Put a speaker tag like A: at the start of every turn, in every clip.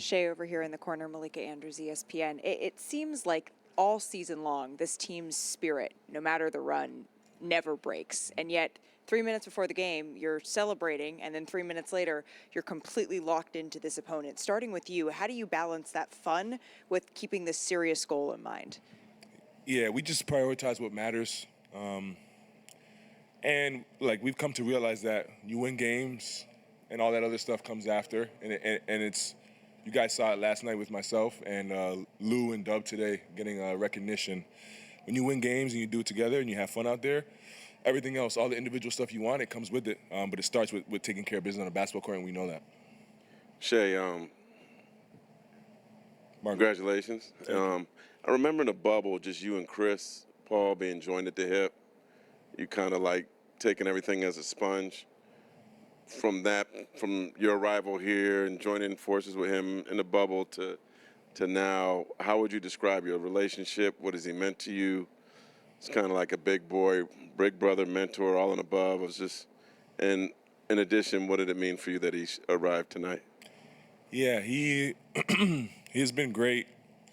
A: Shai over here in the corner, Malika Andrews, ESPN. It seems like all season long, this team's spirit, no matter the run, never breaks. And yet, 3 minutes before the game, you're celebrating, and then 3 minutes later, you're completely locked into this opponent. Starting with you, how do you balance that fun with keeping this serious goal in mind?
B: Yeah, we just prioritize what matters. And we've come to realize that you win games and all that other stuff comes after. And it's, you guys saw it last night with myself and Lou and Dub today getting recognition. When you win games and you do it together and you have fun out there, everything else, all the individual stuff you want, it comes with it. But it starts with taking care of business on a basketball court, and we know that.
C: Shai, congratulations. I remember in the bubble, just you and Chris Paul being joined at the hip. You kind of like taking everything as a sponge. From your arrival here and joining forces with him in the bubble to now, how would you describe your relationship? What has he meant to you? It's kind of like a big boy, big brother, mentor, all and above. It was just, and in addition, what did it mean for you that he arrived tonight?
B: Yeah, he has been great.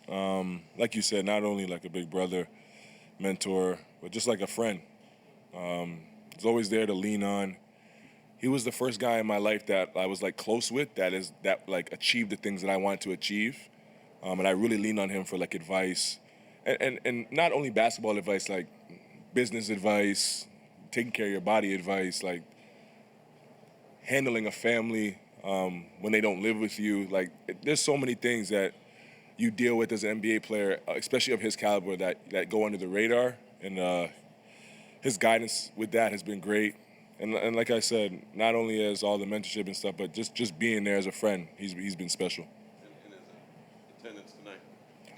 B: Like you said, not only like a big brother, mentor, but just like a friend. He's always there to lean on. He was the first guy in my life that I was like close with, that achieved the things that I wanted to achieve. And I really leaned on him for like advice. And not only basketball advice, like business advice, taking care of your body advice, like handling a family when they don't live with you. Like there's so many things that you deal with as an NBA player, especially of his caliber, that go under the radar. And his guidance with that has been great. And like I said, not only as all the mentorship and stuff, but just being there as a friend, he's been special.
C: And his attendance tonight.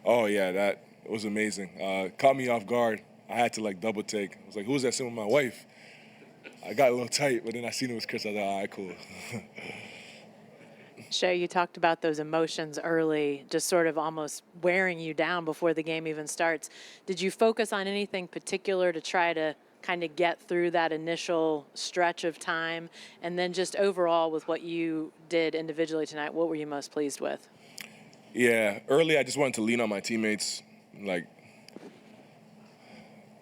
B: Oh yeah, that was amazing. Caught me off guard. I had to like double take. I was like, "Who's that sitting with my wife?" I got a little tight, but then I seen it was Chris. I was like, "All right, cool."
D: Shai, you talked about those emotions early, just sort of almost wearing you down before the game even starts. Did you focus on anything particular to try to kind of get through that initial stretch of time? And then just overall with what you did individually tonight, what were you most pleased with?
B: Yeah, early I just wanted to lean on my teammates. Like,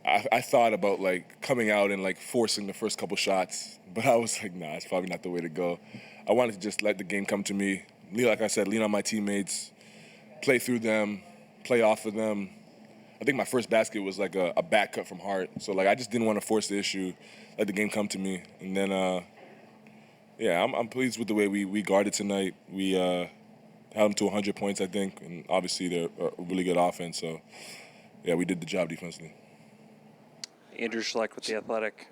B: I thought about like coming out and like forcing the first couple shots, but I was like, nah, it's probably not the way to go. I wanted to just let the game come to me. Like I said, lean on my teammates, play through them, play off of them. I think my first basket was like a back cut from Hart. So like I just didn't want to force the issue, let the game come to me. And then, I'm pleased with the way we guarded tonight. We held them to 100 points, I think, and obviously they're a really good offense. So, yeah, we did the job defensively.
E: Andrew Schleck with The Athletic.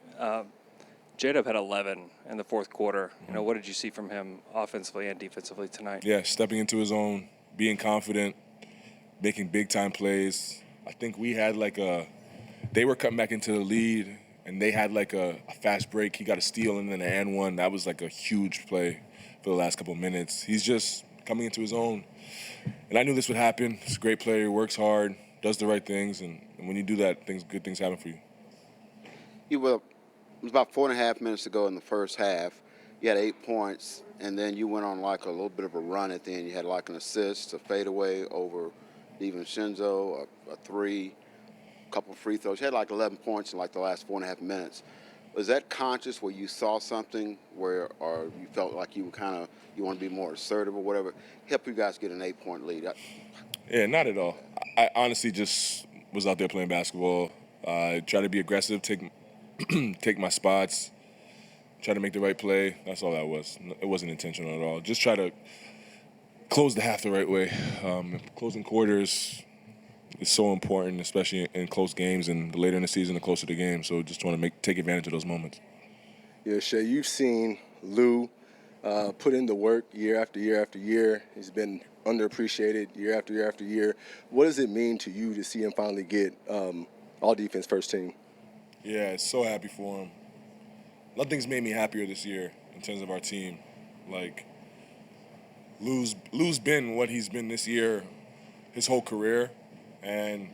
E: J-Dub had 11 in the fourth quarter. You know, what did you see from him offensively and defensively tonight?
B: Yeah, stepping into his own, being confident, making big-time plays. I think we had they were cutting back into the lead, and they had like a fast break. He got a steal and then an and one. That was like a huge play for the last couple of minutes. He's just coming into his own. And I knew this would happen. He's a great player, works hard, does the right things, and when you do that, good things happen for you.
F: It was about 4.5 minutes to go in the first half. You had 8 points, and then you went on like a little bit of a run at the end. You had like an assist, a fadeaway over DiVincenzo, a three, a couple free throws. You had like 11 points in like the last 4.5 minutes. Was that conscious where you saw something or you felt like you want to be more assertive or whatever? Help you guys get an 8-point lead.
B: Yeah, not at all. I honestly just was out there playing basketball. Try to be aggressive, take my spots, try to make the right play. That's all that was. It wasn't intentional at all. Just try to close the half the right way. Closing quarters is so important, especially in close games, and the later in the season, the closer the game. So just want to take advantage of those moments.
G: Yeah, Shai, you've seen Lou put in the work year after year after year. He's been underappreciated year after year after year. What does it mean to you to see him finally get all defense first team?
B: Yeah, so happy for him. Nothing's made me happier this year in terms of our team. Like, Lou's been what he's been this year, his whole career, and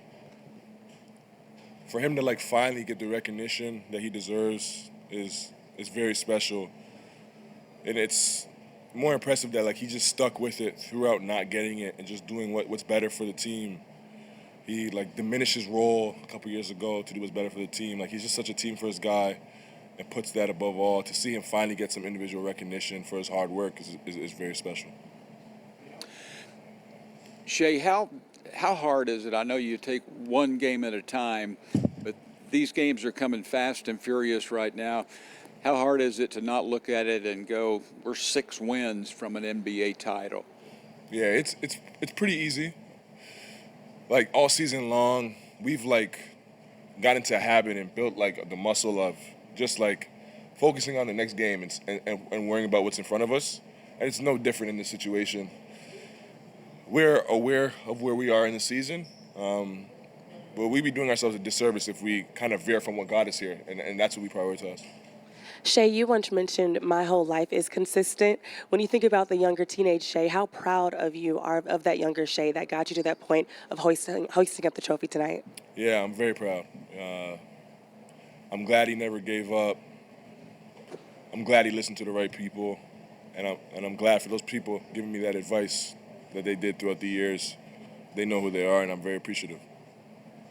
B: for him to like finally get the recognition that he deserves is very special. And it's more impressive that like he just stuck with it throughout not getting it and just doing what's better for the team. He like diminished his role a couple years ago to do what's better for the team. Like he's just such a team first guy and puts that above all. To see him finally get some individual recognition for his hard work is very special.
H: Shai, how hard is it? I know you take one game at a time, but these games are coming fast and furious right now. How hard is it to not look at it and go, we're 6 wins from an NBA title?
B: Yeah, it's pretty easy. Like all season long, we've like got into a habit and built like the muscle of just like focusing on the next game and worrying about what's in front of us. And it's no different in this situation. We're aware of where we are in the season, but we'd be doing ourselves a disservice if we kind of veer from what got us here, and that's what we prioritize.
I: Shai, you once mentioned my whole life is consistent. When you think about the younger teenage Shai, how proud of you are of that younger Shai that got you to that point of hoisting up the trophy tonight?
B: Yeah, I'm very proud. I'm glad he never gave up. I'm glad he listened to the right people, and I'm glad for those people giving me that advice that they did throughout the years. They know who they are, and I'm very appreciative.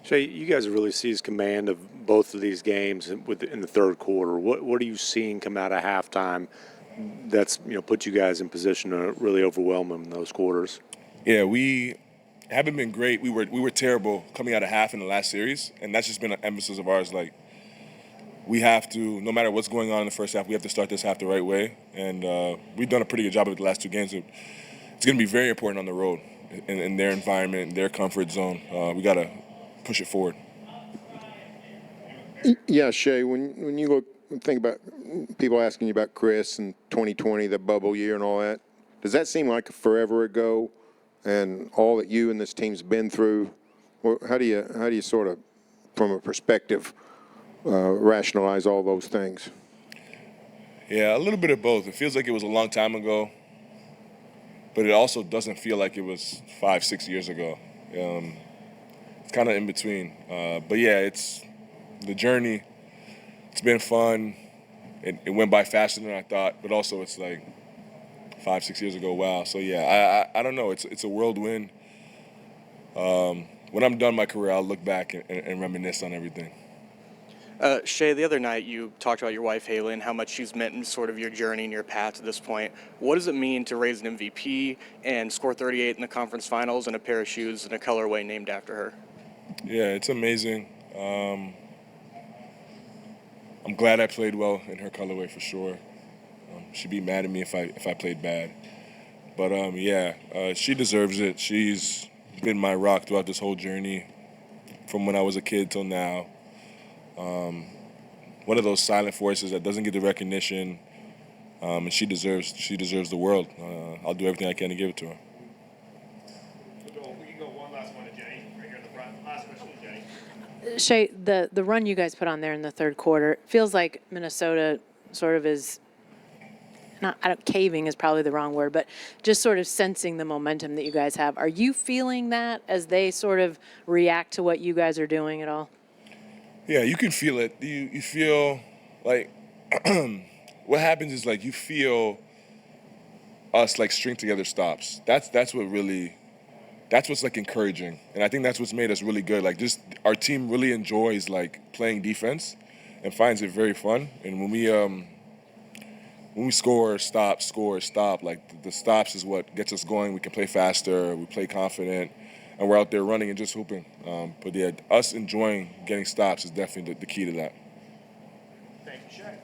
J: Shai, you guys have really seized command of both of these games in the third quarter. What are you seeing come out of halftime that's put you guys in position to really overwhelm them in those quarters?
B: Yeah, we haven't been great. We were terrible coming out of half in the last series, and that's just been an emphasis of ours. Like we have to, no matter what's going on in the first half, we have to start this half the right way, and we've done a pretty good job of it the last 2 games. It's going to be very important on the road in their environment, their comfort zone. We got to push it forward.
K: Yeah, Shai, when you think about people asking you about Chris and 2020, the bubble year and all that, does that seem like forever ago and all that you and this team's been through? Or how do you sort of, from a perspective, rationalize all those things?
B: Yeah, a little bit of both. It feels like it was a long time ago, but it also doesn't feel like it was 5-6 years ago. It's kind of in between. But yeah, it's the journey. It's been fun. It went by faster than I thought, but also it's like 5-6 years ago. Wow. So yeah, I don't know. It's a whirlwind. When I'm done my career, I'll look back and reminisce on everything.
L: Shai, the other night you talked about your wife Haley and how much she's meant in sort of your journey and your path to this point. What does it mean to raise an MVP and score 38 in the conference finals and a pair of shoes and a colorway named after her?
B: Yeah, it's amazing. I'm glad I played well in her colorway for sure. She'd be mad at me if I played bad. But she deserves it. She's been my rock throughout this whole journey, from when I was a kid till now. One of those silent forces that doesn't get the recognition, and she deserves the world. I'll do everything I can to give it to her.
M: We can go one last one to Jenny, right here in the front. Last question to Jenny.
D: Shai, the run you guys put on there in the third quarter feels like Minnesota sort of is caving is probably the wrong word, but just sort of sensing the momentum that you guys have. Are you feeling that as they sort of react to what you guys are doing at all?
B: Yeah, you can feel it. You feel like what happens is like you feel us like string together stops. That's what's like encouraging, and I think that's what's made us really good. Like just our team really enjoys like playing defense and finds it very fun. And when we score, stop, like the stops is what gets us going. We can play faster, we play confident, and we're out there running and just hooping. But yeah, us enjoying getting stops is definitely the key to that.
M: Thank you, Shai.